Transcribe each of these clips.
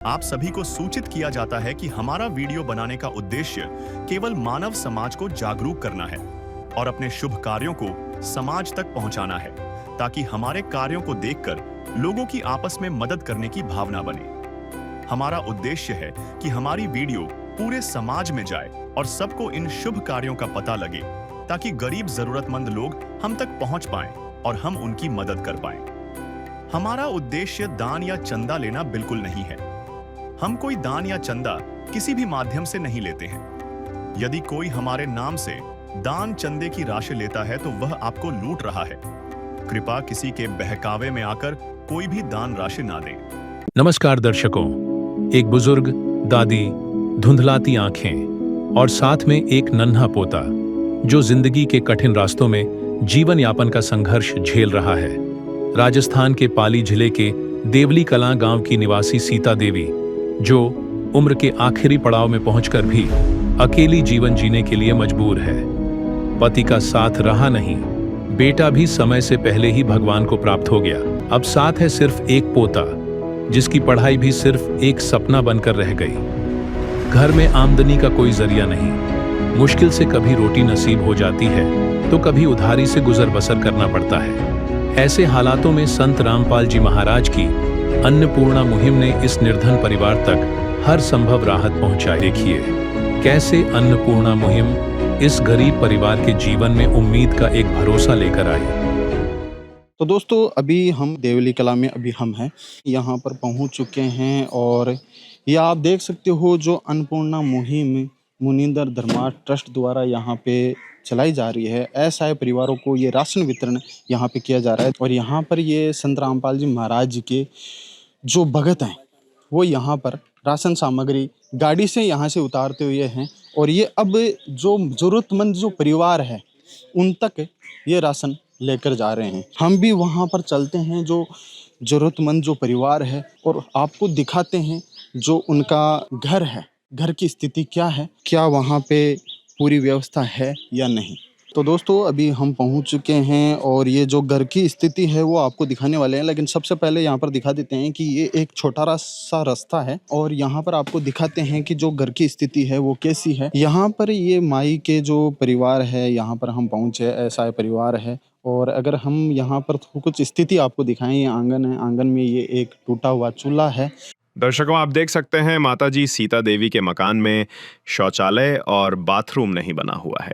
आप सभी को सूचित किया जाता है कि हमारा वीडियो बनाने का उद्देश्य केवल मानव समाज को जागरूक करना है और अपने शुभ कार्यों को समाज तक पहुंचाना है, ताकि हमारे कार्यों को देखकर लोगों की आपस में मदद करने की भावना बने। हमारा उद्देश्य है कि हमारी वीडियो पूरे समाज में जाए और सबको इन शुभ कार्यों का पता लगे, ताकि गरीब जरूरतमंद लोग हम तक पहुंच पाएं और हम उनकी मदद कर पाएं। हमारा उद्देश्य दान या चंदा लेना बिल्कुल नहीं है। हम कोई दान या चंदा किसी भी माध्यम से नहीं लेते हैं। यदि कोई हमारे नाम से दान चंदे की राशि लेता है तो वह आपको लूट रहा है। कृपया किसी के बहकावे में आकर कोई भी दान राशि ना दें। नमस्कार दर्शकों, एक बुजुर्ग दादी, धुंधलाती आंखें और साथ में एक नन्हा पोता जो जिंदगी के कठिन रास्तों में जीवन यापन का संघर्ष झेल रहा है। राजस्थान के पाली जिले के देवली कलां गांव की निवासी सीता देवी, जो उम्र के आखिरी पड़ाव में पहुंचकर भी अकेली जीवन जीने के लिए मजबूर है। पति का साथ रहा नहीं, बेटा भी समय से पहले ही भगवान को प्राप्त हो गया। अब साथ है सिर्फ एक पोता, जिसकी पढ़ाई भी सिर्फ एक सपना बनकर रह गई। घर में आमदनी का कोई जरिया नहीं, मुश्किल से कभी रोटी नसीब हो जाती है तो कभी उधारी से गुजर बसर करना पड़ता है। ऐसे हालातों में संत रामपाल जी महाराज की अन्नपूर्णा मुहिम ने इस निर्धन परिवार तक हर संभव राहत पहुंचाई। देखिए कैसे अन्नपूर्णा मुहिम इस गरीब परिवार के जीवन में उम्मीद का एक भरोसा लेकर आई। तो दोस्तों, अभी हम देवली कला में हम हैं, यहाँ पर पहुँच चुके हैं और ये आप देख सकते हो जो अन्नपूर्णा मुहिम मुनिंदर धर्मार्थ ट्रस्ट द्वारा यहाँ पे चलाई जा रही है। असहाय परिवारों को ये राशन वितरण यहाँ पे किया जा रहा है और यहाँ पर ये संत रामपाल जी महाराज जी के जो भगत हैं वो यहाँ पर राशन सामग्री गाड़ी से यहाँ से उतारते हुए हैं और ये अब जो ज़रूरतमंद जो परिवार है उन तक ये राशन लेकर जा रहे हैं। हम भी वहाँ पर चलते हैं जो ज़रूरतमंद जो परिवार है और आपको दिखाते हैं जो उनका घर है, घर की स्थिति क्या है, क्या वहाँ पे पूरी व्यवस्था है या नहीं। तो दोस्तों, अभी हम पहुंच चुके हैं और ये जो घर की स्थिति है वो आपको दिखाने वाले हैं, लेकिन सबसे पहले यहाँ पर दिखा देते हैं कि ये एक छोटा सा रास्ता है और यहाँ पर आपको दिखाते हैं कि जो घर की स्थिति है वो कैसी है। यहाँ पर ये माई के जो परिवार है, यहाँ पर हम पहुँचे, ऐसा परिवार है। और अगर हम यहाँ पर कुछ स्थिति आपको दिखाएं, ये आंगन है, आंगन में ये एक टूटा हुआ चूल्हा है। दर्शकों, आप देख सकते हैं माताजी सीता देवी के मकान में शौचालय और बाथरूम नहीं बना हुआ है।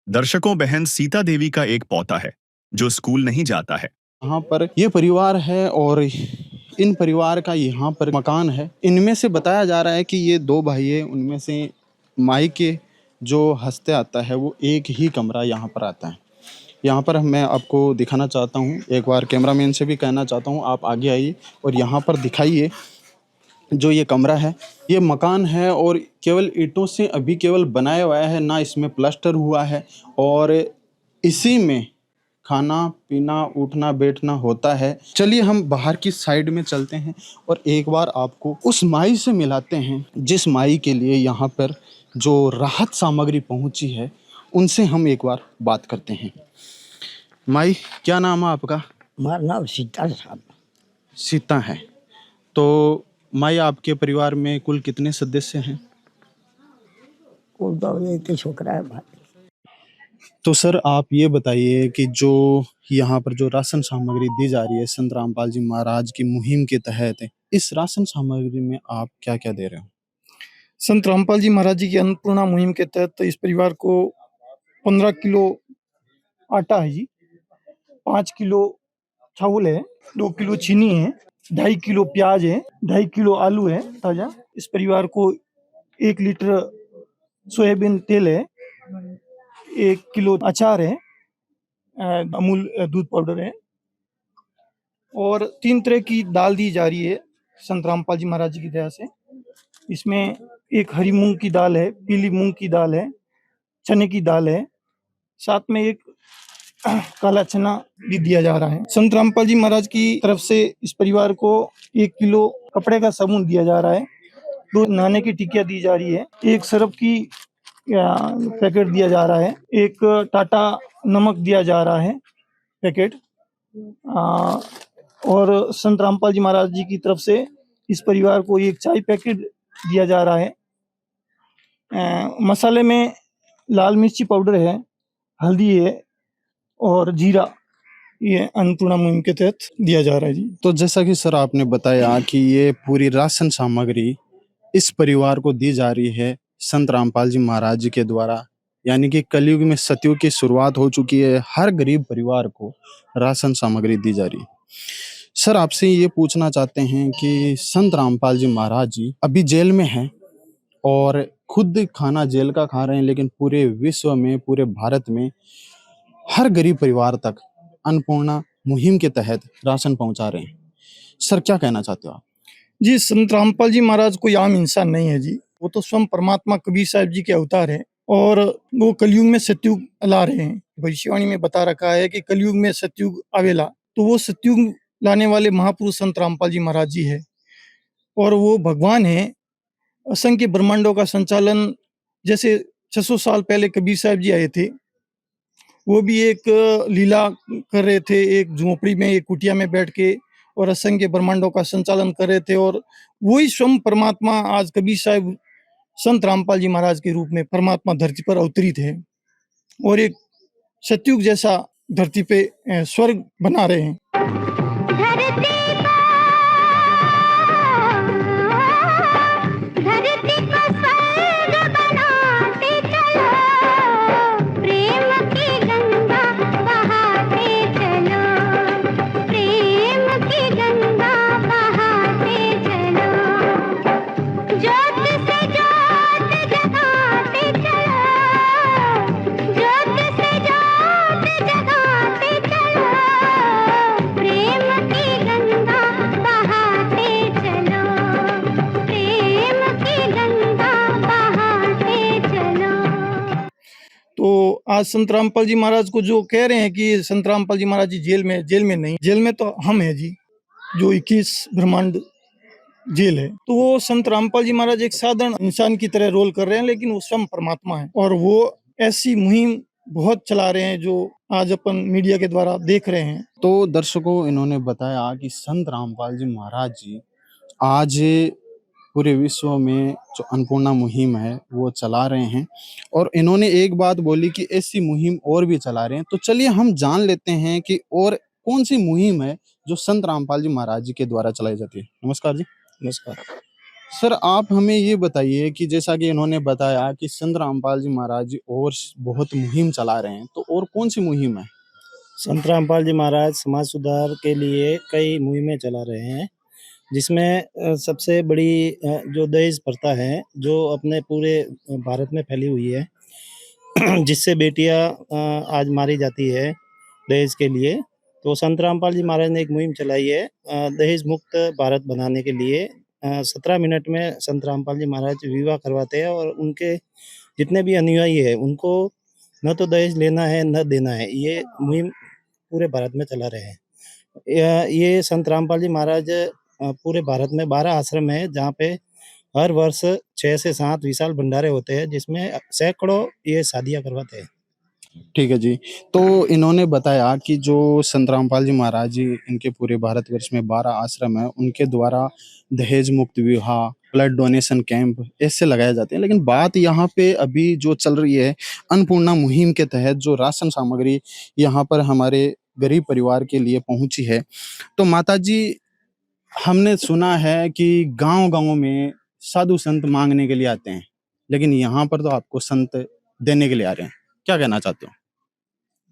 दर्शकों, बहन सीता देवी का एक पोता है जो स्कूल नहीं जाता है। यहाँ पर ये परिवार है और इन परिवार का यहाँ पर मकान है। इनमें से बताया जा रहा है कि ये दो भाई है, उनमें से माई के जो हस्ते आता है वो एक ही कमरा यहाँ पर आता है। यहाँ पर मैं आपको दिखाना चाहता हूँ, एक बार कैमरामैन से भी कहना चाहता हूँ आप आगे आइए और यहाँ पर दिखाइए जो ये कमरा है, ये मकान है और केवल ईंटों से अभी केवल बनाया हुआ है, ना इसमें प्लास्टर हुआ है और इसी में खाना पीना उठना बैठना होता है। चलिए हम बाहर की साइड में चलते हैं और एक बार आपको उस माई से मिलाते हैं जिस माई के लिए यहाँ पर जो राहत सामग्री पहुँची है, उनसे हम एक बार बात करते हैं। माई, क्या नाम है आपका? हमारा नाम सीता साहब। सीता है। तो माई, आपके परिवार में कुल कितने सदस्य हैं? कुल तो एक ही छोकरा है भाई। तो सर, आप ये बताइए कि जो यहाँ पर जो राशन सामग्री दी जा रही है संत रामपाल जी महाराज की मुहिम के तहत, इस राशन सामग्री में आप क्या क्या दे रहे हो? संत रामपाल जी महाराज जी की अन्नपूर्णा मुहिम के तहत इस परिवार को 15 किलो आटा है जी, 5 किलो चावल है, 2 किलो चीनी है, 2.5 किलो प्याज है, 2.5 किलो आलू है ताजा। इस परिवार को 1 लीटर सोयाबीन तेल है, 1 किलो अचार है, अमूल दूध पाउडर है और 3 तरह की दाल दी जा रही है संत रामपाल जी महाराज जी की दया से। इसमें एक हरी मूंग की दाल है, पीली मूंग की दाल है, चने की दाल है, साथ में एक काला चना भी दिया जा रहा है। संत रामपाल जी महाराज की तरफ से इस परिवार को 1 किलो कपड़े का साबुन दिया जा रहा है, 2 नहाने की टिकिया दी जा रही है, 1 सरफ की पैकेट दिया जा रहा है, 1 टाटा नमक दिया जा रहा है पैकेट, और संत रामपाल जी महाराज जी की तरफ से इस परिवार को एक चाय पैकेट दिया जा रहा है। मसाले में लाल मिर्ची पाउडर है, हल्दी है और जीरा, ये अन्नपूर्णा मुहिम के तहत दिया जा रहा है जी। तो जैसा कि सर आपने बताया कि ये पूरी राशन सामग्री इस परिवार को दी जा रही है संत रामपाल जी महाराज जी के द्वारा, यानी कि कलयुग में सतयुग की शुरुआत हो चुकी है। हर गरीब परिवार को राशन सामग्री दी जा रही है। सर आपसे ये पूछना चाहते हैं कि संत रामपाल जी महाराज जी अभी जेल में हैं और खुद खाना जेल का खा रहे हैं, लेकिन पूरे विश्व में, पूरे भारत में हर गरीब परिवार तक अन्नपूर्णा मुहिम के तहत राशन पहुंचा रहे हैं। सर क्या कहना चाहते हो आप? जी, संत रामपाल जी महाराज कोई आम इंसान नहीं है जी। वो तो स्वयं परमात्मा कबीर साहब जी के अवतार हैं और वो कलयुग में सतयुग ला रहे हैं। भविष्यवाणी में बता रखा है कि कलयुग में सतयुग आवेला, तो वो सतयुग लाने वाले महापुरुष संत रामपाल जी महाराज जी है और वो भगवान है। असंख्य ब्रह्मांडों का संचालन, जैसे 600 साल पहले कबीर साहब जी आए थे, वो भी एक लीला कर रहे थे, एक झोपड़ी में, एक कुटिया में बैठ के, और असंख्य ब्रह्मांडों का संचालन कर रहे थे। और वही स्वयं परमात्मा आज कबीर साहब संत रामपाल जी महाराज के रूप में परमात्मा धरती पर अवतरित है और एक सतयुग जैसा धरती पे स्वर्ग बना रहे हैं। तो आज संत रामपाल जी महाराज को जो कह रहे हैं कि संत रामपाल जी महाराज जी जेल में नहीं, जेल में तो हम हैं जी, जो 21 ब्रह्मांड जेल है। तो वो संत रामपाल जी महाराज एक साधारण इंसान की तरह रोल कर रहे हैं, लेकिन वो स्वयं परमात्मा है और वो ऐसी मुहिम बहुत चला रहे हैं जो आज अपन मीडिया के द्वारा देख रहे हैं। तो दर्शकों, इन्होंने बताया कि संत रामपाल जी महाराज जी आज पूरे विश्व में जो अन्नपूर्णा मुहिम है वो चला रहे हैं और इन्होंने एक बात बोली कि ऐसी मुहिम और भी चला रहे हैं। तो चलिए हम जान लेते हैं कि और कौन सी मुहिम है जो संत रामपाल जी महाराज जी के द्वारा चलाई जाती है। नमस्कार जी। नमस्कार सर आप हमें ये बताइए कि जैसा कि इन्होंने बताया कि संत रामपाल जी महाराज जी और बहुत मुहिम चला रहे हैं, तो और कौन सी मुहिम है? संत रामपाल जी महाराज समाज सुधार के लिए कई मुहिमें चला रहे हैं, जिसमें सबसे बड़ी जो दहेज प्रथा है जो अपने पूरे भारत में फैली हुई है जिससे बेटियां आज मारी जाती है दहेज के लिए। तो संत रामपाल जी महाराज ने एक मुहिम चलाई है दहेज मुक्त भारत बनाने के लिए। 17 मिनट में संत रामपाल जी महाराज विवाह करवाते हैं और उनके जितने भी अनुयायी है उनको न तो दहेज लेना है न देना है, ये मुहिम पूरे भारत में चला रहे हैं। ये संत रामपाल जी महाराज पूरे भारत में 12 आश्रम है जहाँ पे हर वर्ष 6 से 7 विशाल भंडारे होते हैं, जिसमें सैकड़ों ये शादियां करवाते हैं। ठीक है जी। तो इन्होंने बताया कि जो संत रामपाल जी महाराज जी, इनके पूरे भारतवर्ष में 12 आश्रम है, उनके द्वारा दहेज मुक्त विवाह, ब्लड डोनेशन कैंप ऐसे लगाए जाते हैं। लेकिन बात यहाँ पे अभी जो चल रही है अन्नपूर्णा मुहिम के तहत जो राशन सामग्री यहाँ पर हमारे गरीब परिवार के लिए पहुंची है। तो माता जी, हमने सुना है कि गांव-गांव में साधु संत मांगने के लिए आते हैं, लेकिन यहाँ पर तो आपको संत देने के लिए आ रहे हैं। क्या कहना चाहते हो?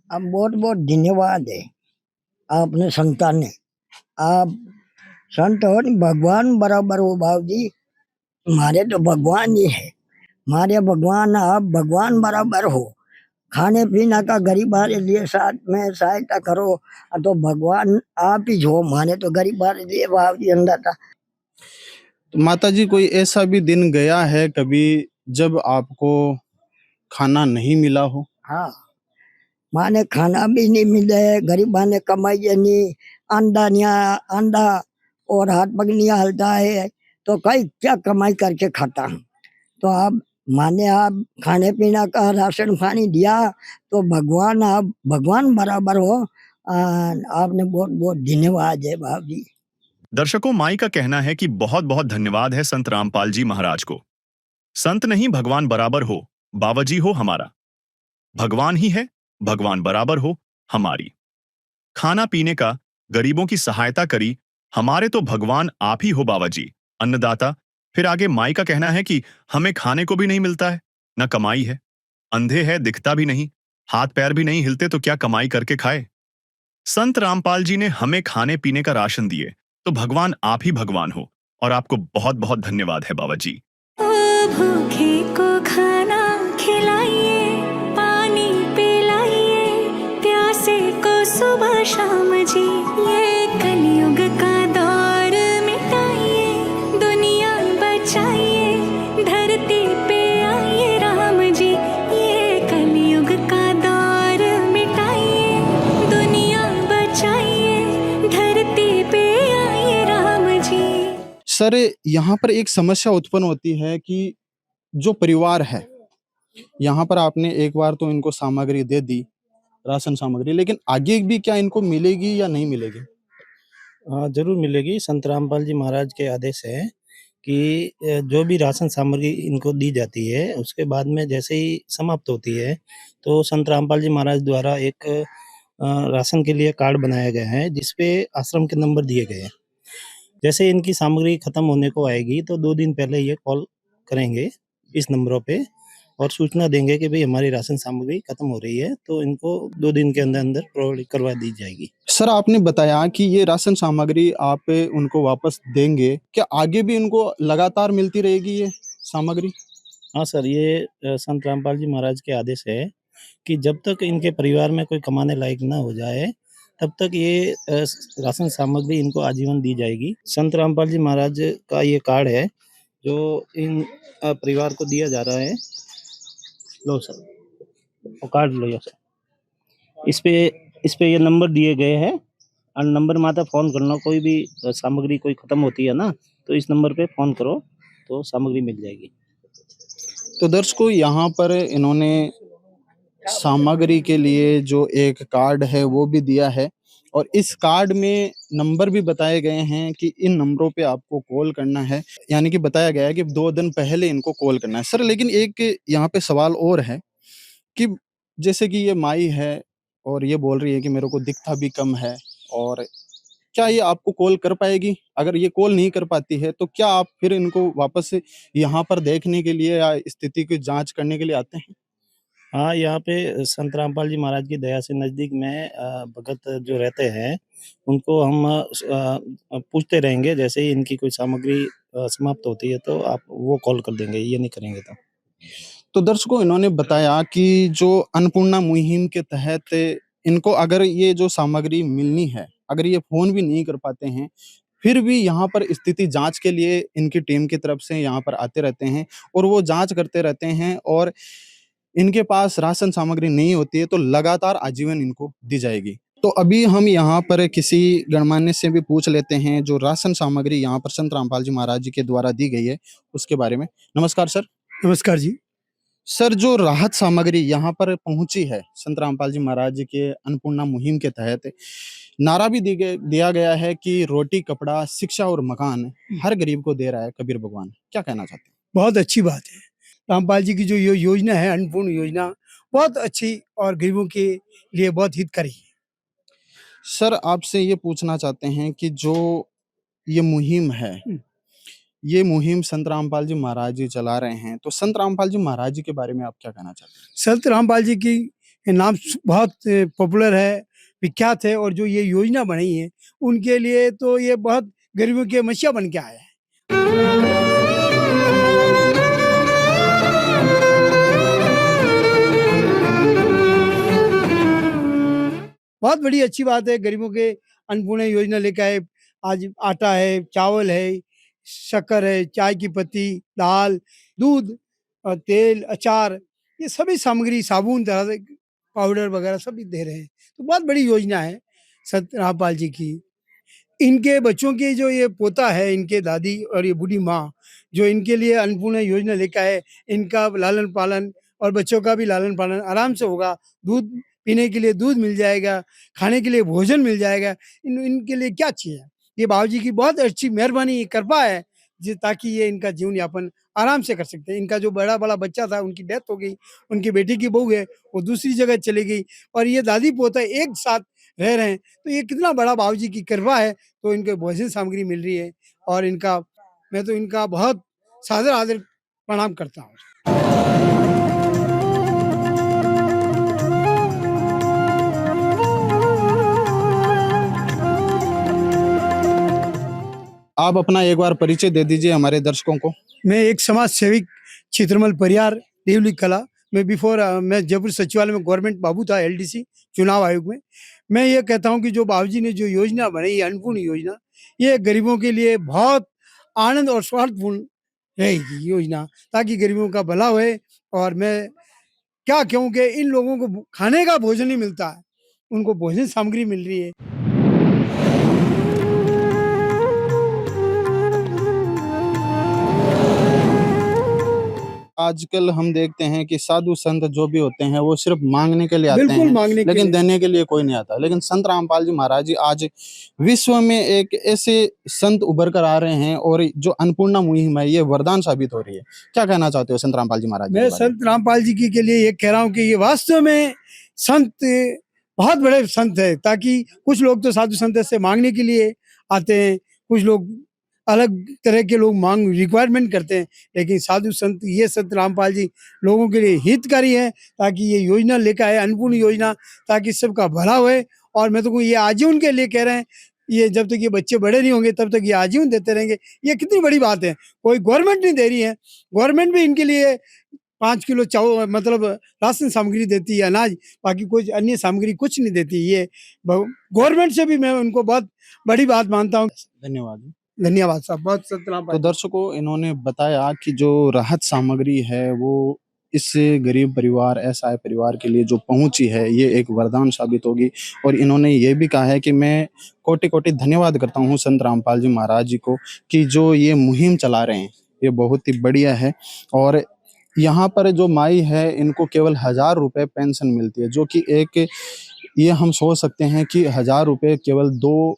अब बहुत बहुत धन्यवाद है आपने संतान ने। आप संत हो नहीं, भगवान बराबर हो भाव जी। हमारे तो भगवान ही है, हमारे भगवान, आप भगवान बराबर हो। खाने पीने का गरीब के लिए साथ में सहायता करो तो भगवान आप ही हो। हमारे तो गरीब के लिए भाव जी अंदर था। तो माता जी, कोई ऐसा भी दिन गया है कभी जब आपको खाना नहीं मिला हो? हाँ, माने खाना भी नहीं मिले, गरीब ने कमाई नहीं, अंडा और हाथ पग नहीं हलता है, तो कई क्या कमाई करके खाता हूँ। तो आप माने आप खाने पीने का राशन पानी दिया तो भगवान, आप भगवान बराबर हो। आपने बहुत बहुत धन्यवाद है बाबू जी। दर्शकों, माई का कहना है कि बहुत बहुत धन्यवाद है संत रामपाल जी महाराज को। संत नहीं भगवान बराबर हो, बाबाजी हो हमारा। भगवान ही है, भगवान बराबर हो हमारी। खाना पीने का, गरीबों की सहायता करी, हमारे तो भगवान आप ही हो बाबाजी, अन्नदाता। फिर आगे माई का कहना है कि हमें खाने को भी नहीं मिलता है, न कमाई है। अंधे है, दिखता भी नहीं, हाथ पैर भी नहीं हिलते, तो क्या कमाई करके खाए। संत रामपाल जी ने हमें खाने पीने का राशन दिए, तो भगवान आप ही भगवान हो। और आपको बहुत बहुत धन्यवाद है बाबा जी। ओ भूखे को खाना खिलाइए, पानी पिलाइए, प्यासे को सुबह शाम जी। ये कलयुग का दौर मिटाइए, दुनिया बचाइए, धरती पे आइए राम जी। ये कलयुग का दौर मिटाइए, दुनिया बचाइए, धरती पे आइए राम जी। सर, यहाँ पर एक समस्या उत्पन्न होती है कि जो परिवार है, यहाँ पर आपने एक बार तो इनको सामग्री दे दी, राशन सामग्री, लेकिन आगे भी क्या इनको मिलेगी या नहीं मिलेगी? ज़रूर मिलेगी। संत रामपाल जी महाराज के आदेश है कि जो भी राशन सामग्री इनको दी जाती है, उसके बाद में जैसे ही समाप्त होती है, तो संत रामपाल जी महाराज द्वारा एक राशन के लिए कार्ड बनाया गया है, जिसपे आश्रम के नंबर दिए गए हैं। जैसे इनकी सामग्री खत्म होने को आएगी, तो 2 दिन पहले ये कॉल करेंगे इस नंबरों पे और सूचना देंगे कि भई हमारी राशन सामग्री खत्म हो रही है, तो इनको 2 दिन के अंदर-अंदर प्रोवाइड करवा दी जाएगी। सर, आपने बताया कि ये राशन सामग्री आप उनको वापस देंगे, क्या आगे भी इनको लगातार मिलती रहेगी ये सामग्री? हाँ सर, ये संत रामपाल जी महाराज के आदेश है कि जब तक इनके परिवार में कोई कमाने लायक ना हो जाए, तब तक ये राशन सामग्री इनको आजीवन दी जाएगी। संत रामपाल जी महाराज का ये कार्ड है, जो इन परिवार को दिया जा रहा है। लो सर, वो कार्ड लो ये सर। इस पे ये नंबर दिए गए हैं और नंबर माता फ़ोन करना, कोई भी सामग्री कोई खत्म होती है ना, तो इस नंबर पे फ़ोन करो, तो सामग्री मिल जाएगी। तो दर्शकों, यहाँ पर इन्होंने सामग्री के लिए जो एक कार्ड है वो भी दिया है और इस कार्ड में नंबर भी बताए गए हैं कि इन नंबरों पे आपको कॉल करना है, यानी कि बताया गया है कि 2 दिन पहले इनको कॉल करना है। सर, लेकिन एक यहाँ पे सवाल और है कि जैसे कि ये माई है और ये बोल रही है कि मेरे को दिखता भी कम है, और क्या ये आपको कॉल कर पाएगी? अगर ये कॉल नहीं कर पाती है, तो क्या आप फिर इनको वापस से यहाँ पर देखने के लिए या स्थिति की जाँच करने के लिए आते हैं? हाँ, यहाँ पे संत रामपाल जी महाराज की दया से नज़दीक में भगत जो रहते हैं, उनको हम पूछते रहेंगे। जैसे ही इनकी कोई सामग्री समाप्त होती है, तो आप वो कॉल कर देंगे, ये नहीं करेंगे तो। तो दर्शकों, इन्होंने बताया कि जो अन्नपूर्णा मुहिम के तहत इनको अगर ये जो सामग्री मिलनी है, अगर ये फ़ोन भी नहीं कर पाते हैं, फिर भी यहाँ पर स्थिति जाँच के लिए इनकी टीम की तरफ से यहाँ पर आते रहते हैं और वो जाँच करते रहते हैं और इनके पास राशन सामग्री नहीं होती है, तो लगातार आजीवन इनको दी जाएगी। तो अभी हम यहाँ पर किसी गणमान्य से भी पूछ लेते हैं, जो राशन सामग्री यहाँ पर संत रामपाल जी महाराज जी के द्वारा दी गई है, उसके बारे में। नमस्कार सर। नमस्कार जी। सर, जो राहत सामग्री यहाँ पर पहुँची है संत रामपाल जी महाराज जी के अन्नपूर्णा मुहिम के तहत, नारा भी दिया गया है कि रोटी, कपड़ा, शिक्षा और मकान हर गरीब को दे रहा है कबीर भगवान। क्या कहना चाहते हैं? बहुत अच्छी बात है। रामपाल जी की जो योजना है, अन्नपूर्ण योजना, बहुत अच्छी और गरीबों के लिए बहुत हितकारी है। सर, आपसे ये पूछना चाहते हैं कि जो ये मुहिम है, ये मुहिम संत रामपाल जी महाराज जी चला रहे हैं, तो संत रामपाल जी महाराज जी के बारे में आप क्या कहना चाहते हैं? संत रामपाल जी की नाम बहुत पॉपुलर है, विख्यात है, और जो ये योजना बनाई है, उनके लिए तो ये बहुत गरीबों के मसीहा बन के आया है। बहुत बड़ी अच्छी बात है, गरीबों के अन्नपूर्णा योजना लेके आए। आज आटा है, चावल है, शक्कर है, चाय की पत्ती, दाल, दूध, तेल, अचार, ये सभी सामग्री, साबुन, तरह पाउडर वगैरह सभी दे रहे हैं। तो बहुत बड़ी योजना है संत रामपाल जी की। इनके बच्चों के जो ये पोता है, इनके दादी और ये बूढ़ी माँ, जो इनके लिए अन्नपूर्णा योजना लेकर आए, इनका लालन पालन और बच्चों का भी लालन पालन आराम से होगा। दूध पीने के लिए दूध मिल जाएगा, खाने के लिए भोजन मिल जाएगा। इनके लिए क्या चाहिए? ये बाबू जी की बहुत अच्छी मेहरबानी कृपा है ताकि ये इनका जीवन यापन आराम से कर सकते हैं। इनका जो बड़ा बच्चा था उनकी डेथ हो गई, उनकी बेटी की बहू है वो दूसरी जगह चली गई और ये दादी पोता एक साथ रह रहे हैं। तो ये कितना बड़ा बाबू जी की कृपा है। तो इनको भोजन सामग्री मिल रही है और मैं तो इनका बहुत सादर आदर प्रणाम करता हूँ। आप अपना एक बार परिचय दे दीजिए हमारे दर्शकों को। मैं एक समाज सेविक चित्रमल परियार देवली कला मैं मैं जयपुर सचिवालय में गवर्नमेंट बाबू था एलडीसी चुनाव आयोग में। मैं ये कहता हूँ कि जो बाबूजी ने जो योजना बनाई अन्नपूर्ण योजना, ये गरीबों के लिए बहुत आनंद और स्वार्थपूर्ण रहेगी योजना, ताकि गरीबों का भला होए। और मैं क्या कहूँ कि इन लोगों को खाने का भोजन नहीं मिलता है, उनको भोजन सामग्री मिल रही है। आजकल हम देखते हैं कि साधु संत जो भी होते हैं वो सिर्फ मांगने के लिए आते बिल्कुल हैं, मांगने के लेकिन लिए। देने के लिए कोई नहीं आता। लेकिन संत रामपाल जी महाराज जी आज विश्व में एक ऐसे संत उभर कर आ रहे हैं और जो अन्नपूर्णा मुहिम है ये वरदान साबित हो रही है। क्या कहना चाहते हो संत रामपाल जी महाराज जी मैं के बारे में? संत रामपाल जी की के लिए ये कह रहा हूँ कि ये वास्तव में संत बहुत बड़े संत है। ताकि कुछ लोग तो साधु संत से मांगने के लिए आते हैं, कुछ लोग अलग तरह के लोग मांग रिक्वायरमेंट करते हैं, लेकिन साधु संत ये संत रामपाल जी लोगों के लिए हितकारी है। ताकि ये योजना लेकर आए अन्नपूर्ण योजना, ताकि सबका भला होए। और मैं तो कहूँ ये आजीवन के लिए कह रहे हैं, ये जब तक ये बच्चे बड़े नहीं होंगे तब तक ये आजीवन देते रहेंगे। ये कितनी बड़ी बात है, कोई गवर्नमेंट नहीं दे रही है। गवर्नमेंट भी इनके लिए 5 किलो चावल मतलब राशन सामग्री देती है, अनाज, बाकी कोई अन्य सामग्री कुछ नहीं देती। ये गवर्नमेंट से भी मैं उनको बहुत बड़ी बात मानता हूँ। धन्यवाद। धन्यवाद साहब, बहुत सतराम। तो दर्शकों इन्होंने बताया कि जो राहत सामग्री है वो इस गरीब परिवार असहाय परिवार के लिए जो पहुंची है ये एक वरदान साबित होगी। और इन्होंने ये भी कहा है कि मैं कोटि कोटि धन्यवाद करता हूं संत रामपाल जी महाराज जी को कि जो ये मुहिम चला रहे हैं ये बहुत ही बढ़िया है। और यहाँ पर जो माई है इनको केवल 1000 रुपये पेंशन मिलती है, जो कि एक ये हम सोच सकते हैं कि 1000 रुपये केवल 2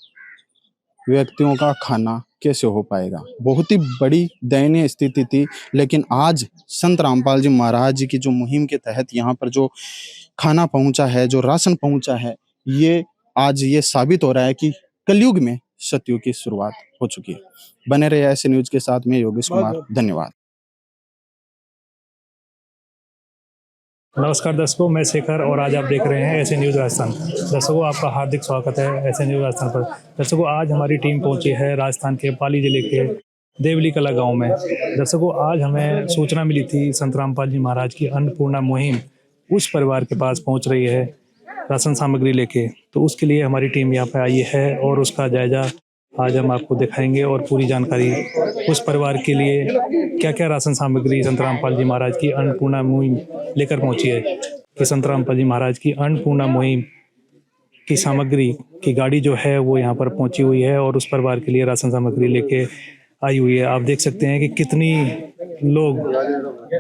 व्यक्तियों का खाना कैसे हो पाएगा। बहुत ही बड़ी दयनीय स्थिति थी, लेकिन आज संत रामपाल जी महाराज जी की जो मुहिम के तहत यहाँ पर जो खाना पहुंचा है, जो राशन पहुंचा है, ये आज ये साबित हो रहा है कि कलयुग में सतयुग की शुरुआत हो चुकी है। बने रहे ऐसे न्यूज के साथ में योगेश कुमार, धन्यवाद। नमस्कार दर्शकों, मैं शेखर और आज आप देख रहे हैं ऐसे न्यूज़ राजस्थान। दर्शकों आपका हार्दिक स्वागत है ऐसे न्यूज़ राजस्थान पर। दर्शकों आज हमारी टीम पहुंची है राजस्थान के पाली जिले के देवली कला गांव में। दर्शकों आज हमें सूचना मिली थी संत रामपाल जी महाराज की अन्नपूर्णा मुहिम उस परिवार के पास पहुंच रही है राशन सामग्री लेके। तो उसके लिए हमारी टीम यहाँ पर आई है और उसका जायजा आज हम आपको दिखाएंगे और पूरी जानकारी उस परिवार के लिए क्या क्या राशन सामग्री संत रामपाल जी महाराज की अन्नपूर्णा मुहिम लेकर पहुंची है कि संत रामपाल जी महाराज की अन्नपूर्णा मुहिम की सामग्री की गाड़ी जो है वो यहाँ पर पहुंची हुई है और उस परिवार के लिए राशन सामग्री लेके आई हुई है। आप देख सकते हैं कि कितनी लोग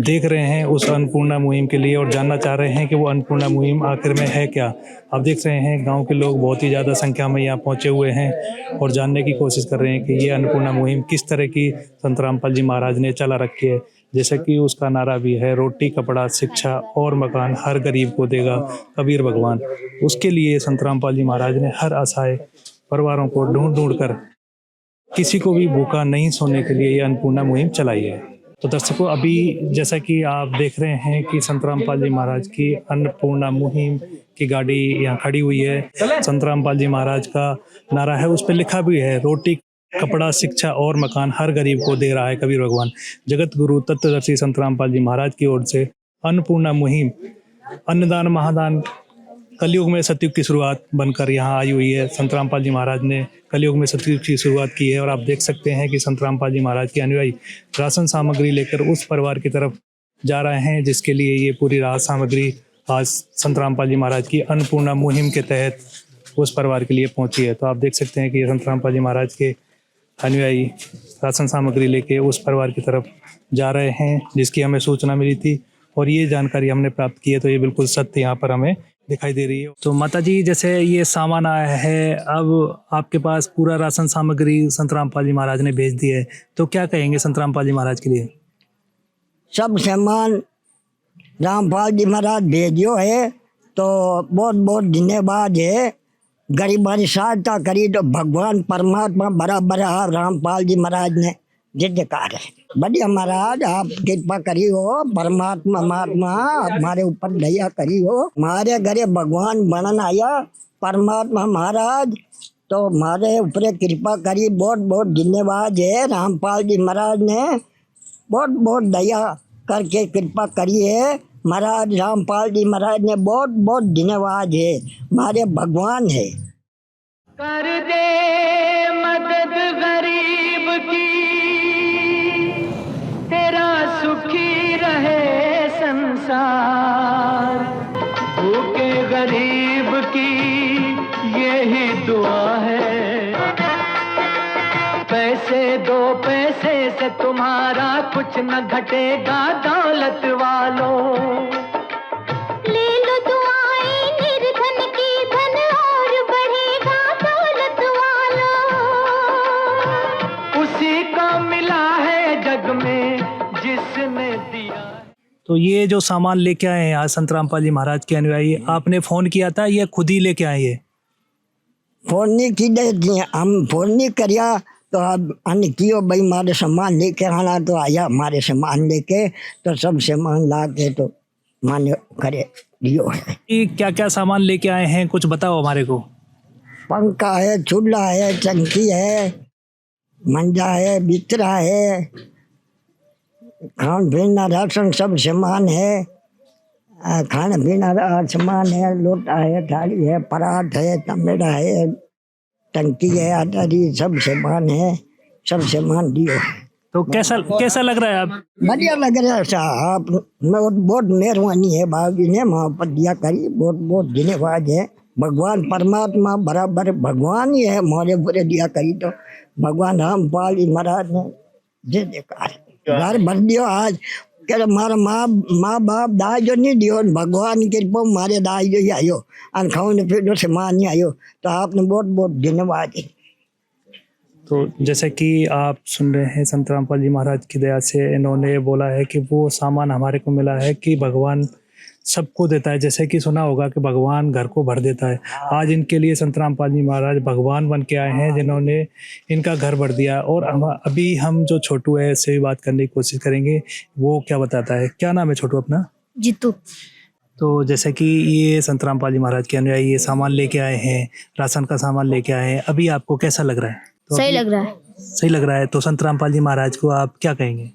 देख रहे हैं उस अन्नपूर्णा मुहिम के लिए और जानना चाह रहे हैं कि वो अन्नपूर्णा मुहिम आखिर में है क्या। आप देख रहे हैं गांव के लोग बहुत ही ज़्यादा संख्या में यहाँ पहुँचे हुए हैं और जानने की कोशिश कर रहे हैं कि ये अन्नपूर्णा मुहिम किस तरह की संत रामपाल जी महाराज ने चला रखी है। जैसे कि उसका नारा भी है, रोटी कपड़ा शिक्षा और मकान हर गरीब को देगा कबीर भगवान। उसके लिए संत रामपाल जी महाराज ने हर असहाय परिवारों को ढूंढ कर किसी को भी भूखा नहीं सोने के लिए ये अन्नपूर्णा मुहिम चलाई है। तो दर्शकों अभी जैसा कि आप देख रहे हैं कि संत रामपाल जी महाराज की अन्नपूर्णा मुहिम की गाड़ी यहाँ खड़ी हुई है। संत रामपाल जी महाराज का नारा है, उस पर लिखा भी है, रोटी कपड़ा शिक्षा और मकान हर गरीब को दे रहा है कबीर भगवान। जगत गुरु तत्वदर्शी संत रामपाल जी महाराज की ओर से अन्नपूर्णा मुहिम अन्नदान महादान कलयुग में सतयुग की शुरुआत बनकर यहाँ आई हुई है। संत रामपाल जी महाराज ने कलयुग में सतयुग की शुरुआत की है और आप देख सकते हैं कि संत रामपाल जी महाराज के अनुयायी राशन सामग्री लेकर उस परिवार की तरफ जा रहे हैं, जिसके लिए ये पूरी राहत सामग्री आज संत रामपाल जी महाराज की अन्नपूर्णा मुहिम के तहत उस परिवार के लिए पहुंची है। तो आप देख सकते हैं कि संत रामपाल जी महाराज के अनुयायी राशन सामग्री लेके उस परिवार की तरफ जा रहे हैं, जिसकी हमें सूचना मिली थी और ये जानकारी हमने प्राप्त की है। तो ये बिल्कुल सत्य यहाँ पर हमें दिखाई दे रही है। तो माता जी जैसे ये सामान आया है, अब आपके पास पूरा राशन सामग्री संत रामपाल जी महाराज ने भेज दी है, तो क्या कहेंगे संत रामपाल जी महाराज के लिए? सब सामान रामपाल जी महाराज भेजियो है तो बहुत बहुत धन्यवाद है। गरीबारी सहायता करी तो भगवान परमात्मा बराबर है। रामपाल जी महाराज ने जयकार है। बढ़िया महाराज, आप कृपा करी हो, परमात्मा महात्मा हमारे ऊपर दया करी हो। हमारे घरे भगवान बनन आया परमात्मा महाराज, तो हमारे ऊपर कृपा करी। बहुत बहुत धन्यवाद है। रामपाल जी महाराज ने बहुत बहुत दया करके कृपा करी है। महाराज रामपाल जी महाराज ने बहुत बहुत धन्यवाद है। हमारे भगवान है। कर दे मदद गरीब की, तेरा सुखी रहे संसार। भूखे गरीब की यही दुआ है। पैसे दो, पैसे से तुम्हारा कुछ न घटेगा दौलत वालों। ले लो दुआएं निर्धन की, धन और बढ़ेगा दौलत वालों। उसी को मिला है जग में जिसने दिया। तो ये जो सामान लेके आए हैं आज संत रामपाल जी महाराज के अनुयायी, आपने फोन किया था या खुद ही लेके आए? ये फोन नहीं की दे, हम फोन नहीं करिया तो अब अन्य कियो भाई हमारे सामान लेके आना, तो आया हमारे सामान लेके, तो सब सामान ला के तो मान्य करे दियो है। क्या क्या सामान लेके आए हैं कुछ बताओ हमारे को। पंखा है, चूल्हा है, टंकी है, मंजा है, बिस्तरा है, खान पीना राशन सब सामान है। खाना पीना सामान है, लोटा है, थाली है, पराठ है, तमेड़ा है, टंकी है, आटारी सब सामान है। सब सामान दियो। तो कैसा लग रहा है आप? बढ़िया लग रहा है साहब। बहुत मेहरबानी है बाबू ने वहाँ पर दिया करी। बहुत बहुत धन्यवाद है। भगवान परमात्मा बराबर भगवान ही है, हमारे पूरे दिया करी तो भगवान रामपाल जी महाराज ने जयकार। घर भर दियो आज के मारा माँ बाप दाई जो नहीं दियो, भगवान की कृपा मारे दाई जो ही आयो और खाओ ने फिर जो सामान नहीं आयो, तो आपने बहुत बहुत धन्यवाद है। तो जैसे कि आप सुन रहे हैं संत रामपाल जी महाराज की दया से इन्होंने बोला है कि वो सामान हमारे को मिला है कि भगवान सबको देता है। जैसे कि सुना होगा कि भगवान घर को भर देता है। आज इनके लिए संत रामपाल जी महाराज भगवान बन के आए हैं जिन्होंने इनका घर भर दिया। और अभी हम जो छोटू है इससे भी बात करने की कोशिश करेंगे, वो क्या बताता है। क्या नाम है छोटू अपना? जीतू। तो जैसे कि ये संत रामपाल जी महाराज के अनुयायी ये सामान लेके आए हैं, राशन का सामान लेके आए हैं, अभी आपको कैसा लग रहा है? तो सही लग रहा है। सही लग रहा है। तो संत रामपाल जी महाराज को आप क्या कहेंगे?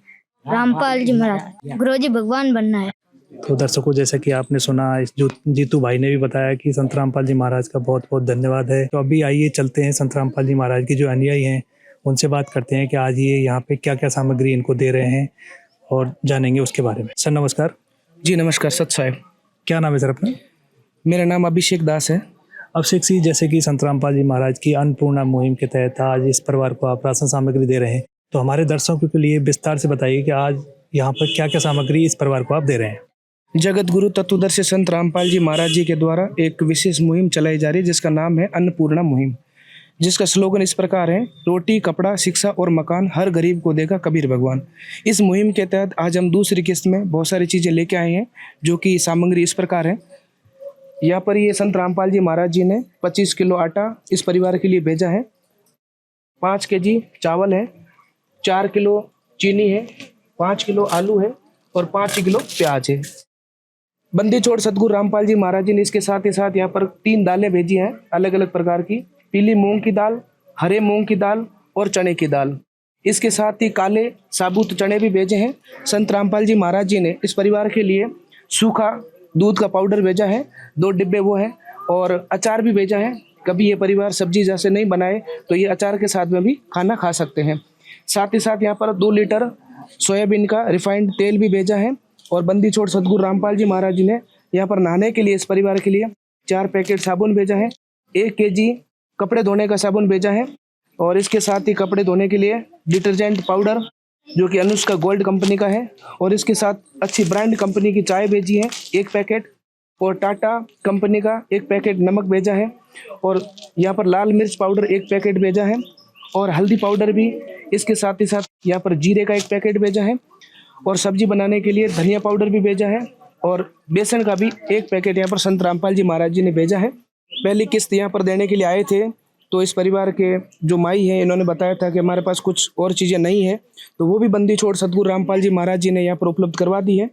रामपाल जी महाराज गुरु जी भगवान बनना है। तो दर्शकों जैसे कि आपने सुना, जो जीतू भाई ने भी बताया कि संत रामपाल जी महाराज का बहुत बहुत धन्यवाद है। तो अभी आइए चलते हैं संत रामपाल जी महाराज की जो अनुयायी हैं उनसे बात करते हैं कि आज ये यहाँ पे क्या क्या सामग्री इनको दे रहे हैं और जानेंगे उसके बारे में। सर नमस्कार। जी नमस्कार सत साहब। क्या नाम है सर अपना? मेरा नाम अभिषेक दास है। अभिषेक जी, जैसे कि संत रामपाल जी महाराज की अन्नपूर्णा मुहिम के तहत आज इस परिवार को आप राशन सामग्री दे रहे हैं, तो हमारे दर्शकों के लिए विस्तार से बताइए कि आज यहाँ पर क्या क्या सामग्री इस परिवार को आप दे रहे हैं। जगत गुरु तत्वदर्शी संत रामपाल जी महाराज जी के द्वारा एक विशेष मुहिम चलाई जा रही है जिसका नाम है अन्नपूर्णा मुहिम, जिसका स्लोगन इस प्रकार है, रोटी कपड़ा शिक्षा और मकान हर गरीब को देगा कबीर भगवान। इस मुहिम के तहत आज हम दूसरी किस्त में बहुत सारी चीज़ें लेके आए हैं, जो कि सामग्री इस प्रकार है। यहाँ पर ये संत रामपाल जी महाराज जी ने 25 किलो आटा इस परिवार के लिए भेजा है, 5 kg चावल है, 4 किलो चीनी है, 5 किलो आलू है और 5 किलो प्याज है। बंदी छोड़ सतगुरु रामपाल जी महाराज जी ने इसके साथ ही साथ यहाँ पर 3 दालें भेजी हैं अलग अलग प्रकार की, पीली मूंग की दाल, हरे मूंग की दाल और चने की दाल। इसके साथ ही काले साबुत चने भी भेजे हैं। संत रामपाल जी महाराज जी ने इस परिवार के लिए सूखा दूध का पाउडर भेजा है, 2 डिब्बे वो है, और अचार भी भेजा है। कभी ये परिवार सब्जी जैसे नहीं बनाए तो ये अचार के साथ में भी खाना खा सकते हैं। साथ ही साथ यहाँ पर 2 लीटर सोयाबीन का रिफाइंड तेल भी भेजा है। और बंदी छोड़ सतगुरु रामपाल जी महाराज जी ने यहाँ पर नहाने के लिए इस परिवार के लिए 4 पैकेट साबुन भेजा है, 1 kg कपड़े धोने का साबुन भेजा है, और इसके साथ ही कपड़े धोने के लिए डिटर्जेंट पाउडर जो कि अनुष्का गोल्ड कंपनी का है, और इसके साथ अच्छी ब्रांड कंपनी की चाय भेजी है 1 पैकेट, और टाटा कंपनी का 1 पैकेट नमक भेजा है, और यहाँ पर लाल मिर्च पाउडर 1 पैकेट भेजा है, और हल्दी पाउडर भी इसके साथ ही साथ यहाँ पर जीरे का 1 पैकेट भेजा है, और सब्जी बनाने के लिए धनिया पाउडर भी भेजा है, और बेसन का भी 1 पैकेट यहाँ पर संत रामपाल जी महाराज जी ने भेजा है। पहली किस्त यहाँ पर देने के लिए आए थे, तो इस परिवार के जो माई हैं इन्होंने बताया था कि हमारे पास कुछ और चीज़ें नहीं है, तो वो भी बंदी छोड़ सतगुरु रामपाल जी महाराज जी ने यहाँ पर उपलब्ध करवा दी है।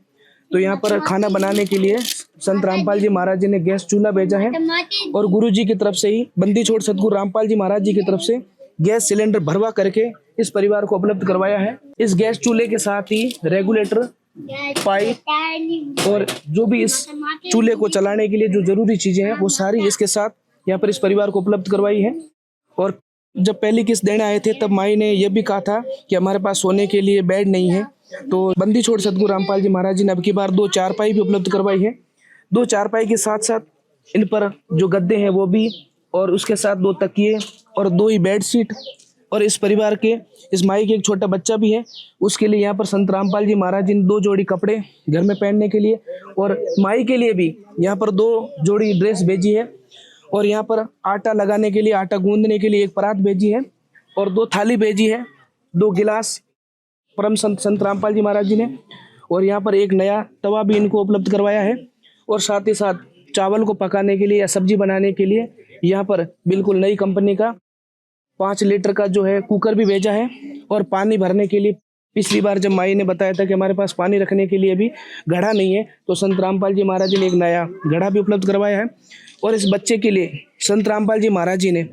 तो यहाँ पर खाना बनाने के लिए संत रामपाल जी महाराज जी ने गैस चूल्हा भेजा है, और गुरु जी की तरफ से ही बंदी छोड़ सतगुरु रामपाल जी महाराज जी की तरफ से गैस सिलेंडर भरवा करके इस परिवार को उपलब्ध करवाया है। इस गैस चूल्हे के साथ ही रेगुलेटर, पाइप और जो भी इस चूल्हे को चलाने के लिए जो जरूरी चीजें हैं वो सारी इसके साथ यहाँ पर इस परिवार को उपलब्ध करवाई है। और जब पहली किस्त देने आए थे तब माई ने यह भी कहा था कि हमारे पास सोने के लिए बेड नहीं है, तो बंदी छोड़ सतगुरु रामपाल जी महाराज जी ने अब की बार 2 चारपाई भी उपलब्ध करवाई है। 2 चारपाई के साथ साथ इन पर जो गद्दे हैं वो भी, और उसके साथ 2 तकिए और 2 ही बेड शीट, और इस परिवार के इस माई के एक छोटा बच्चा भी है, उसके लिए यहाँ पर संत रामपाल जी महाराज जी ने 2 जोड़ी कपड़े घर में पहनने के लिए, और माई के लिए भी यहाँ पर 2 जोड़ी ड्रेस भेजी है, और यहाँ पर आटा लगाने के लिए, आटा गूंदने के लिए 1 परात भेजी है, और 2 थाली भेजी है, 2 गिलास परम संत रामपाल जी महाराज जी ने, और यहाँ पर 1 नया तवा भी इनको उपलब्ध करवाया है, और साथ ही साथ चावल को पकाने के लिए या सब्जी बनाने के लिए यहाँ पर बिल्कुल नई कंपनी का 5 लीटर का जो है कुकर भी भेजा है। और पानी भरने के लिए पिछली बार जब माई ने बताया था कि हमारे पास पानी रखने के लिए भी घड़ा नहीं है, तो संत रामपाल जी महाराज जी ने 1 नया घड़ा भी उपलब्ध करवाया है। और इस बच्चे के लिए संत रामपाल जी महाराज जी ने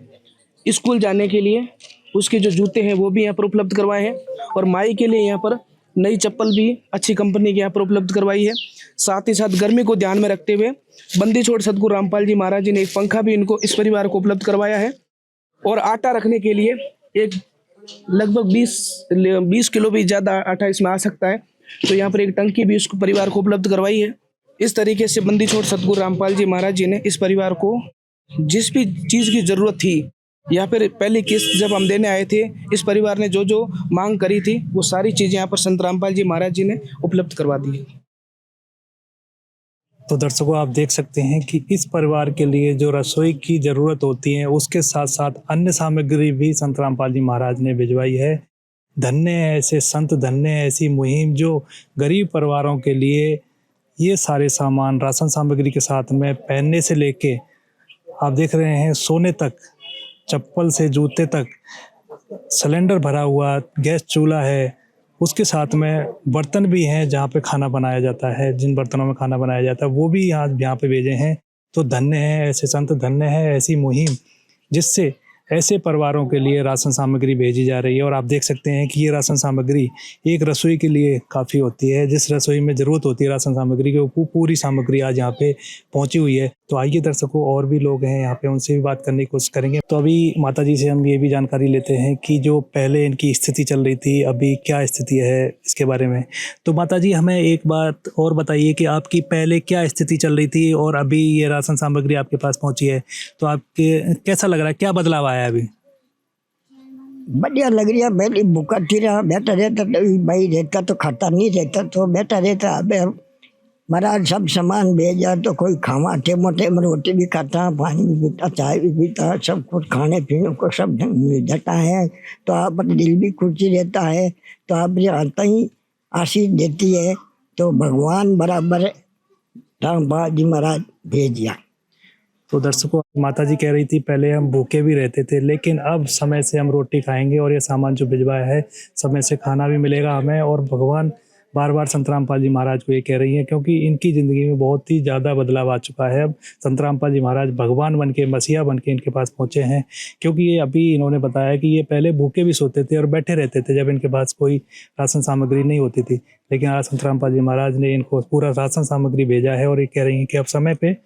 स्कूल जाने के लिए उसके जो जूते हैं वो भी यहाँ पर उपलब्ध करवाए हैं, और माई के लिए यहाँ पर नई चप्पल भी अच्छी कंपनी के यहाँ पर उपलब्ध करवाई है। साथ ही साथ गर्मी को ध्यान में रखते हुए बंदी छोड़ सतगुरु रामपाल जी महाराज जी ने 1 पंखा भी इनको इस परिवार को उपलब्ध करवाया है। और आटा रखने के लिए एक लगभग 20 किलो भी ज़्यादा आटा इसमें आ सकता है, तो यहाँ पर 1 टंकी भी इस परिवार को उपलब्ध करवाई है। इस तरीके से बंदी छोड़ सतगुरु रामपाल जी महाराज जी ने इस परिवार को जिस भी चीज़ की ज़रूरत थी, यहाँ पर पहली किस्त जब हम देने आए थे, इस परिवार ने जो जो मांग करी थी वो सारी चीज़ें यहाँ पर संत रामपाल जी महाराज जी ने उपलब्ध करवा दी है। तो दर्शकों, आप देख सकते हैं कि इस परिवार के लिए जो रसोई की ज़रूरत होती है उसके साथ साथ अन्य सामग्री भी संत रामपाल जी महाराज ने भिजवाई है। धन्य है ऐसे संत, धन्य है ऐसी मुहिम जो गरीब परिवारों के लिए ये सारे सामान राशन सामग्री के साथ में पहनने से लेके आप देख रहे हैं सोने तक, चप्पल से जूते तक, सिलेंडर भरा हुआ गैस चूल्हा है, उसके साथ में बर्तन भी हैं जहाँ पे खाना बनाया जाता है, जिन बर्तनों में खाना बनाया जाता है वो भी यहाँ पे भेजे हैं। तो धन्य है ऐसे संत, धन्य है ऐसी मुहिम जिससे ऐसे परिवारों के लिए राशन सामग्री भेजी जा रही है। और आप देख सकते हैं कि ये राशन सामग्री एक रसोई के लिए काफ़ी होती है। जिस रसोई में ज़रूरत होती है राशन सामग्री की, वो पूरी सामग्री आज यहाँ पे पहुँची हुई है। तो आइए दर्शकों, और भी लोग हैं यहाँ पे, उनसे भी बात करने की कोशिश करेंगे। तो अभी माता जी से हम ये भी जानकारी लेते हैं कि जो पहले इनकी स्थिति चल रही थी, अभी क्या स्थिति है इसके बारे में। तो माता जी, हमें एक बात और बताइए कि आपकी पहले क्या स्थिति चल रही थी और अभी ये राशन सामग्री आपके पास पहुँची है, तो आपके कैसा लग रहा है, क्या बदलाव आया है अभी? बढ़िया लग रही है। पहले भूखा थी रहा, बैठा रहता तो भाई रहता तो खाता नहीं रहता, तो बैठा रहता। अब महाराज सब सामान भेजा तो कोई खावा मोटे रोटी भी खाता, पानी भी पीता, चाय भी पीता, सब कुछ खाने पीने को सब मिल जाता है। तो आप दिल भी खुशी रहता है। तो आप जो आता ही आशीष देती है, तो भगवान बराबर रामपाल जी महाराज भेज दिया। तो दर्शकों, माता जी कह रही थी पहले हम भूखे भी रहते थे, लेकिन अब समय से हम रोटी खाएंगे और ये सामान जो भिजवाया है समय से खाना भी मिलेगा हमें। और भगवान बार बार संत रामपाल जी महाराज को ये कह रही हैं, क्योंकि इनकी ज़िंदगी में बहुत ही ज़्यादा बदलाव आ चुका है। अब संत रामपाल जी महाराज भगवान बन के, मसीहा बन के इनके पास पहुँचे हैं। क्योंकि ये अभी इन्होंने बताया कि ये पहले भूखे भी सोते थे और बैठे रहते थे जब इनके पास कोई राशन सामग्री नहीं होती थी, लेकिन आज संत रामपाल जी महाराज ने इनको पूरा राशन सामग्री भेजा है और ये कह रही हैं कि अब समय पर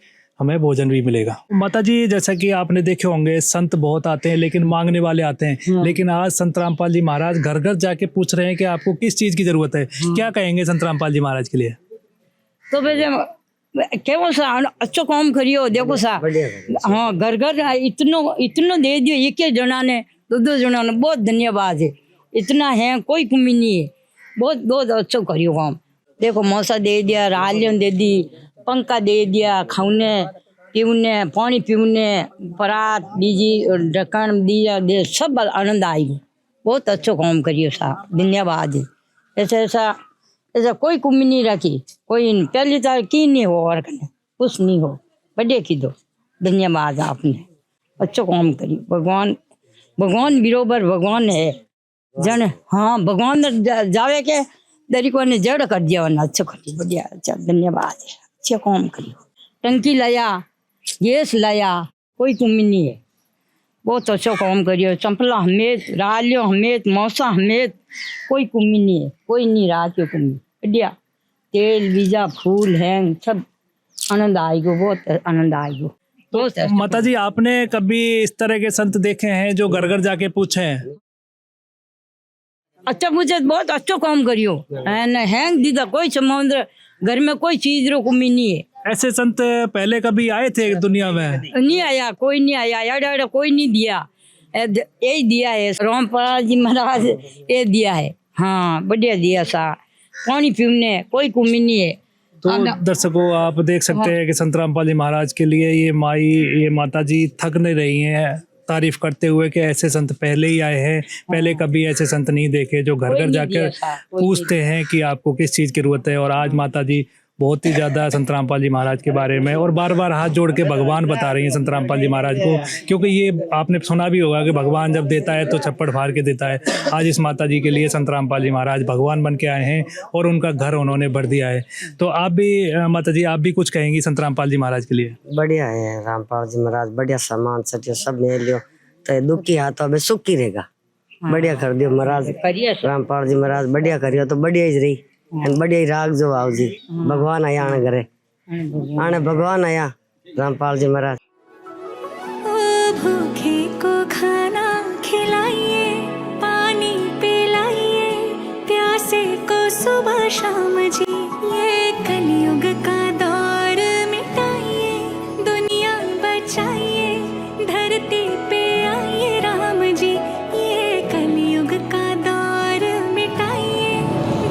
हमें भोजन भी मिलेगा। माता जी, जैसा कि आपने देखे होंगे, संत बहुत आते हैं लेकिन मांगने वाले आते हैं। लेकिन आज संत रामपाल जी महाराज घर घर जाके पूछ रहे हैं कि आपको किस चीज की जरूरत है। क्या कहेंगे संत रामपाल जी महाराज के लिए? तो केवल सा अच्छो काम करियो, देखो सा, हाँ, घर घर इतनो दे दियो, एक जना ने, 2 जना ने, बहुत धन्यवाद है। इतना है, कोई कमी नहीं है, बहुत बहुत अच्छो करियो काम। देखो मौसा दे दिया, रालियन दे दी, पंखा दे दिया, खाने पीने, पानी पीने, परात दीजी, ढक्कन दिया, दे सब आनंद आई। बहुत अच्छो काम करियो साहब, धन्यवाद। ऐसा कोई कमी नहीं रखी, कोई पहली तो की नहीं हो और कुछ नहीं हो, बड़े की दो धन्यवाद आपने, अच्छो काम करी। भगवान बरोबर भगवान है जन। हाँ भगवान जावे के दरिको ने जड़ कर दिया वरना अच्छो करी, बढ़िया। अच्छा धन्यवाद, अच्छे काम करी। टंकी लाया, गैस लाया, कोई कमी नहीं है, बहुत अच्छा काम करियो। चंपला हमेत, रालियो हमेत, मौसा हमेत, कोई कमी नहीं है, कोई नहीं रहा क्यों कमी, बढ़िया। तेल बीजा फूल हैं सब आनंद आएगो, बहुत आनंद आएगो। तो माता जी आपने कभी इस तरह के संत देखे हैं जो घर घर जाके पूछे हैं? अच्छा पूछे, बहुत अच्छो काम करियो। हैंग दीदा कोई समुद्र घर में कोई चीज रो कमी नहीं है। ऐसे संत पहले कभी आए थे दुनिया में? नहीं आया, कोई नहीं आया, यार कोई नहीं दिया, यही दिया है रामपाल जी महाराज, ये दिया है। हाँ बढ़िया दिया सा, पानी पीने कोई कमी नहीं है। तो दर्शकों आप देख सकते हैं कि संत रामपाल जी महाराज के लिए ये माता जी थक नहीं रही हैं तारीफ करते हुए कि ऐसे संत पहले ही आए हैं, पहले कभी ऐसे संत नहीं देखे जो घर घर जाकर पूछते हैं कि आपको किस चीज़ की जरूरत है। और आज माता जी बहुत ही ज़्यादा संत रामपाल जी महाराज के बारे में और बार बार हाथ जोड़ के भगवान बता रही हैं संत रामपाल जी महाराज को, क्योंकि ये आपने सुना भी होगा कि भगवान जब देता है तो छप्पड़ फाड़ के देता है। आज इस माता जी के लिए संत रामपाल जी महाराज भगवान बन के आए हैं और उनका घर उन्होंने भर दिया है। तो आप भी माता जी, आप भी कुछ कहेंगी संत रामपाल जी महाराज के लिए? बढ़िया है रामपाल जी महाराज, बढ़िया सामान सटियो सब ले लियो, तो दुखी हाथों में सुखी रहेगा। बढ़िया कर दियो महाराज, रामपाल जी महाराज बढ़िया करियो तो बढ़िया ही रही, बढ़िया ही राग जो आओ जी। भगवान आया आने घरे, आने भगवान आया रामपाल जी महाराज। भूखे को खाना खिलाइए, पानी पिलाइए, प्यासे को सुबह शाम जी, ये कलयुग का दौर मिटाइए, दुनिया बचाइए, धरती पे आइए राम जी, ये कलयुग का दौर मिटाइए,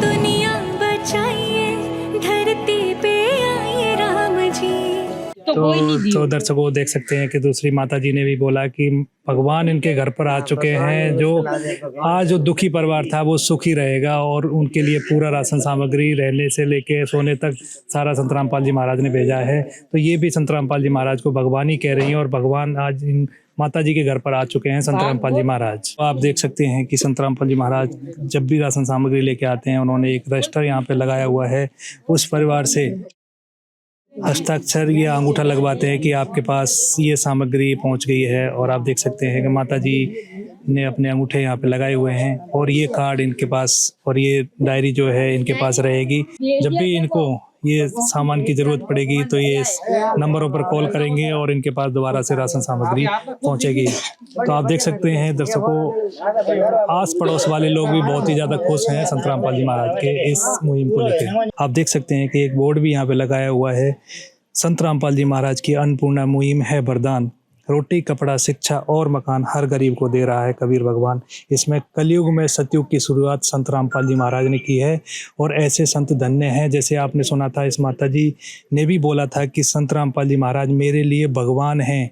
दुनिया बचाइए, धरती पे आइए राम जी। तो दर्शकों देख सकते हैं कि दूसरी माता जी ने भी बोला कि भगवान इनके घर पर आ चुके हैं, जो दुखी परिवार था वो सुखी रहेगा और उनके लिए पूरा राशन सामग्री रहने से लेके सोने तक सारा संत रामपाल जी महाराज ने भेजा है। तो ये भी संत रामपाल जी महाराज को भगवान ही कह रही हैं और भगवान आज इन माता जी के घर पर आ चुके हैं संत रामपाल जी महाराज। तो आप देख सकते हैं कि संत रामपाल जी महाराज जब भी राशन सामग्री लेके आते हैं उन्होंने एक रजिस्टर यहाँ पे लगाया हुआ है, उस परिवार से हस्ताक्षर या अंगूठा लगवाते हैं कि आपके पास ये सामग्री पहुंच गई है। और आप देख सकते हैं कि माता जी ने अपने अंगूठे यहाँ पे लगाए हुए हैं और ये कार्ड इनके पास और ये डायरी जो है इनके पास रहेगी। जब भी इनको ये सामान की जरूरत पड़ेगी तो ये नंबरों पर कॉल करेंगे और इनके पास दोबारा से राशन सामग्री पहुंचेगी। तो आप देख सकते हैं दर्शकों, आस पड़ोस वाले लोग भी बहुत ही ज़्यादा खुश हैं संत रामपाल जी महाराज के इस मुहिम को लेकर। आप देख सकते हैं कि एक बोर्ड भी यहाँ पे लगाया हुआ है, संत रामपाल जी महाराज की अन्नपूर्णा मुहिम है वरदान, रोटी कपड़ा शिक्षा और मकान हर गरीब को दे रहा है कबीर भगवान। इसमें कलयुग में सतयुग की शुरुआत संत रामपाल जी महाराज ने की है और ऐसे संत धन्य हैं। जैसे आपने सुना था, इस माता जी ने भी बोला था कि संत रामपाल जी महाराज मेरे लिए भगवान हैं।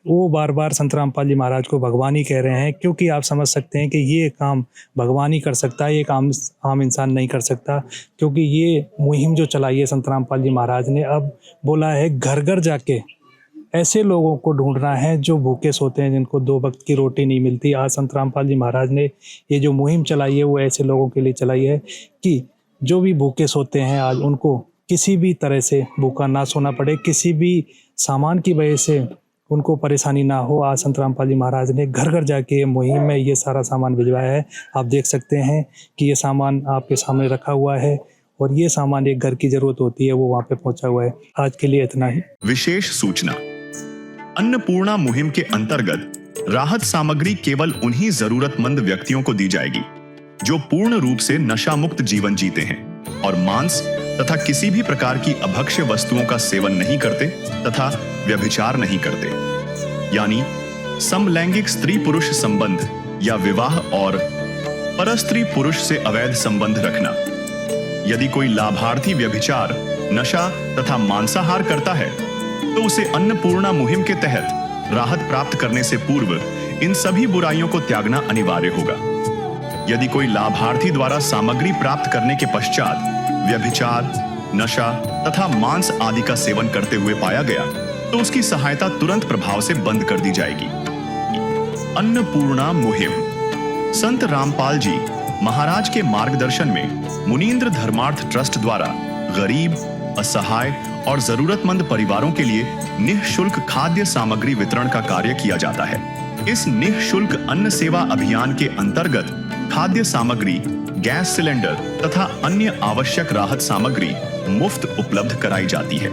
वो बार बार संत रामपाल जी महाराज को भगवान ही कह रहे हैं, क्योंकि आप समझ सकते हैं कि ये काम भगवान ही कर सकता है, ये काम आम इंसान नहीं कर सकता। क्योंकि ये मुहिम जो चलाई है संत रामपाल जी महाराज ने, अब बोला है घर घर जाके ऐसे लोगों को ढूंढना है जो भूखे सोते हैं, जिनको 2 वक्त की रोटी नहीं मिलती। आज संत रामपाल जी महाराज ने ये जो मुहिम चलाई है वो ऐसे लोगों के लिए चलाई है कि जो भी भूखे सोते हैं आज उनको किसी भी तरह से भूखा ना सोना पड़े, किसी भी सामान की वजह से उनको परेशानी ना हो। आज संत रामपाल जी महाराज ने घर घर जाके ये मुहिम में ये सारा सामान भिजवाया है। आप देख सकते हैं कि ये सामान आपके सामने रखा हुआ है और ये सामान एक घर की जरूरत होती है वो वहाँ पे पहुँचा हुआ है। आज के लिए इतना ही। विशेष सूचना, अन्नपूर्णा मुहिम के अंतर्गत राहत सामग्री केवल उन्हीं जरूरतमंद व्यक्तियों को दी जाएगी जो पूर्ण रूप से नशा मुक्त जीवन जीते हैं और मांस तथा किसी भी प्रकार की अभक्ष्य वस्तुओं का सेवन नहीं करते तथा व्यभिचार नहीं करते, यानी समलैंगिक स्त्री पुरुष संबंध या विवाह और परस्त्री पुरुष से अवैध संबंध रखना। यदि कोई लाभार्थी व्यभिचार नशा तथा मांसाहार करता है तो उसे अन्नपूर्णा मुहिम के तहत राहत प्राप्त करने से पूर्व इन सभी बुराइयों को त्यागना अनिवार्य होगा। यदि कोई लाभार्थी द्वारा सामग्री प्राप्त करने के पश्चात व्यभिचार, नशा तथा मांस आदि का सेवन करते हुए पाया गया तो उसकी सहायता तुरंत प्रभाव से बंद कर दी जाएगी। अन्नपूर्णा मुहिम। संत रामपाल जी महाराज के मार्गदर्शन में मुनींद्र धर्मार्थ ट्रस्ट द्वारा गरीब, असहाय और जरूरतमंद परिवारों के लिए निःशुल्क खाद्य सामग्री वितरण का कार्य किया जाता है। इस निःशुल्क अन्न सेवा अभियान के अंतर्गत खाद्य सामग्री, गैस सिलेंडर तथा अन्य आवश्यक राहत सामग्री मुफ्त उपलब्ध कराई जाती है।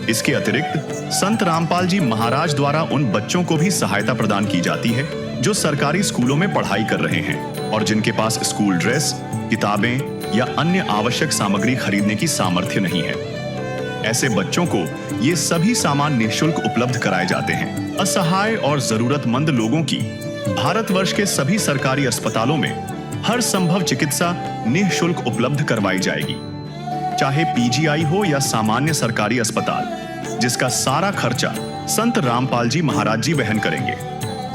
इसके अतिरिक्त संत रामपाल जी महाराज द्वारा उन बच्चों को भी सहायता प्रदान की जाती है जो सरकारी स्कूलों में पढ़ाई कर रहे हैं और जिनके पास स्कूल ड्रेस, किताबें या अन्य आवश्यक सामग्री खरीदने की सामर्थ्य नहीं है। ऐसे बच्चों को ये सभी सामान निःशुल्क उपलब्ध कराए जाते हैं। असहाय और जरूरतमंद लोगों की भारतवर्ष के सभी सरकारी अस्पतालों में हर संभव चिकित्सा निःशुल्क उपलब्ध करवाई जाएगी, चाहे पीजीआई हो या सामान्य सरकारी अस्पताल, जिसका सारा खर्चा संत रामपाल जी महाराज जी वहन करेंगे।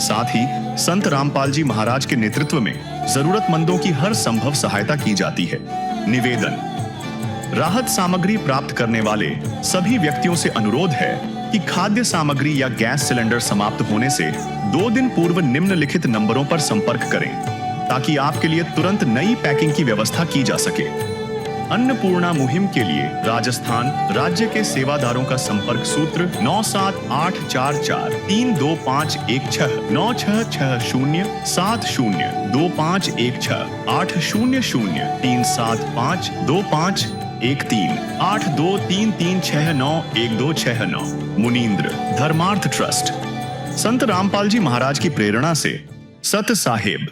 साथ ही संत रामपाल जी महाराज के नेतृत्व में जरूरतमंदों की हर संभव सहायता की जाती है। निवेदन। राहत सामग्री प्राप्त करने वाले सभी व्यक्तियों से अनुरोध है कि खाद्य सामग्री या गैस सिलेंडर समाप्त होने से 2 दिन पूर्व निम्नलिखित नंबरों पर संपर्क करें ताकि आपके लिए तुरंत नई पैकिंग की व्यवस्था की जा सके। अन्नपूर्णा मुहिम के लिए राजस्थान राज्य के सेवादारों का संपर्क सूत्र 9784432516 9660702516 80037525213 8233691269। मुनींद्र धर्मार्थ ट्रस्ट। संत रामपाल जी महाराज की प्रेरणा से सत साहिब